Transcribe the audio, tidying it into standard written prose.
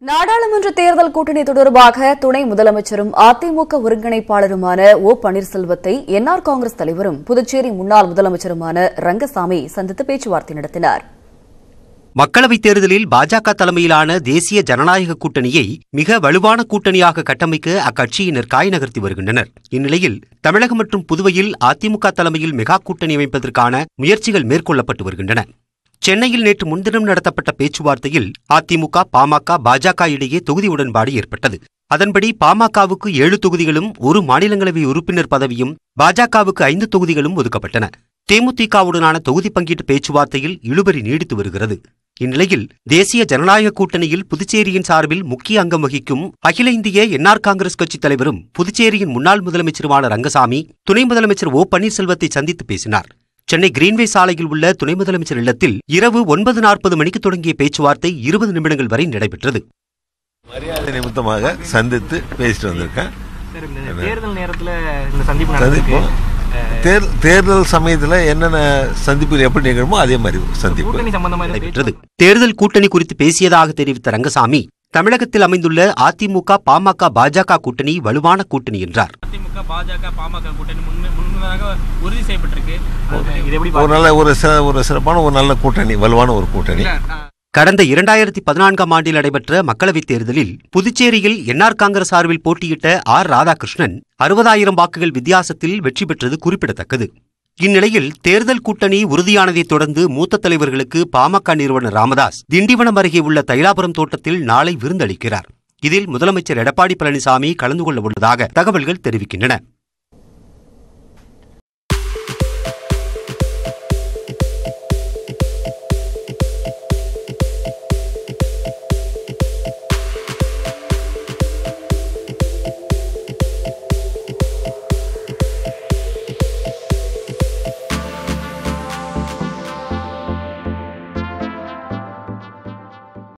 நாடாளுமன்ற தேர்தல் கூட்டணி தொடர்பாக துணை முதலமைச்சரும் அதிமுக ஒருங்கிணைப்பாளருமான ஓ பன்னீர்செல்வத்தை என்ஆர் காங்கிரஸ் தலைவரும் புதுச்சேரி முன்னாள் முதலமைச்சருமான ரங்கசாமி சந்தித்து பேச்சுவார்த்தை நடத்தினார். மக்களவைத் தேர்தலில் பாஜக தலைமையிலான தேசிய ஜனநாயக கூட்டணியை மிக வலுவான கூட்டணியாக கட்டமைக்க அக்கட்சியினர் காய் நகர்த்தி வருகின்றனர். இந்நிலையில் தமிழகம் மற்றும் புதுவையில் அதிமுக தலைமையில் மெகா கூட்டணி அமைப்பதற்கான முயற்சிகள் மேற்கொள்ளப்பட்டு வருகின்றன. சென்னையில் நேற்று முன்தினம் நடத்தப்பட்ட பேச்சுவார்த்தையில் அதிமுக, பாமக, பாஜக இடையே தொகுதி உடன்பாடு ஏற்பட்டது. அதன்படி பாமகவுக்கு 7 தொகுதிகளும் 1 மாநிலங்களவை உறுப்பினர் பதவியும், பாஜகவுக்கு 5 தொகுதிகளும் ஒதுக்கப்பட்டன. தேமுதிகவுடனான தொகுதி பங்கீட்டு பேச்சுவார்த்தையில் இழுபறி நீடித்து வருகிறது. இந்நிலையில் தேசிய ஜனநாயக கூட்டணியில் புதுச்சேரியின் சார்பில் முக்கிய அங்கம் வகிக்கும் அகில இந்திய என்ஆர் காங்கிரஸ் கட்சித் தலைவரும் புதுச்சேரியின் முன்னாள் முதலமைச்சருமான ரங்கசாமி துணை முதலமைச்சர் ஓ பன்னீர்செல்வத்தை சந்தித்து பேசினார். சென்னை கிரீன்வே சாலையில் உள்ள துணை முதலமைச்சர் இல்லத்தில் இரவு 9:40 மணிக்கு தொடங்கிய பேச்சுவார்த்தை 20 நிமிடங்கள் வரை நடைபெற்றது. மரியாதை நிமித்தமாக சந்தித்து பேசிட்டு வந்திருக்கேன். தேர்தல் நேரத்தில் இந்த சந்திப்பு தேர்தல் சமயத்தில் என்னென்ன சந்திப்புகள் எப்படி நிகழுமோ அதே மாதிரி சந்திப்பு நடைபெற்றது. தேர்தல் கூட்டணி குறித்து பேசியதாக தெரிவித்த ரங்கசாமி, தமிழகத்தில் அமைந்துள்ள அதிமுக, பாமக, பாஜக கூட்டணி வலுவான கூட்டணி என்றார். அதிமுக, பாஜக, பாமக கூட்டணி முன்னதாக உறுதி செய்யப்பட்டிருக்கு. ஒரு சிறப்பான ஒரு நல்ல கூட்டணி, வலுவான ஒரு கூட்டணி. கடந்த 2014ஆம் ஆண்டில் நடைபெற்ற மக்களவைத் தேர்தலில் புதுச்சேரியில் என்ஆர் காங்கிரஸ் சார்பில் போட்டியிட்ட ஆர். ராதாகிருஷ்ணன் 60,000 வாக்குகள் வித்தியாசத்தில் வெற்றி பெற்றது குறிப்பிடத்தக்கது. இந்நிலையில் தேர்தல் கூட்டணி உறுதியானதைத் தொடர்ந்து மூத்த தலைவர்களுக்கு பாமக நிறுவனர் ராமதாஸ் திண்டிவனம் அருகே உள்ள தைலாபுரம் தோட்டத்தில் நாளை விருந்தளிக்கிறார். இதில் முதலமைச்சர் எடப்பாடி பழனிசாமி கலந்து கொள்ள உள்ளதாக தகவல்கள் தெரிவிக்கின்றன.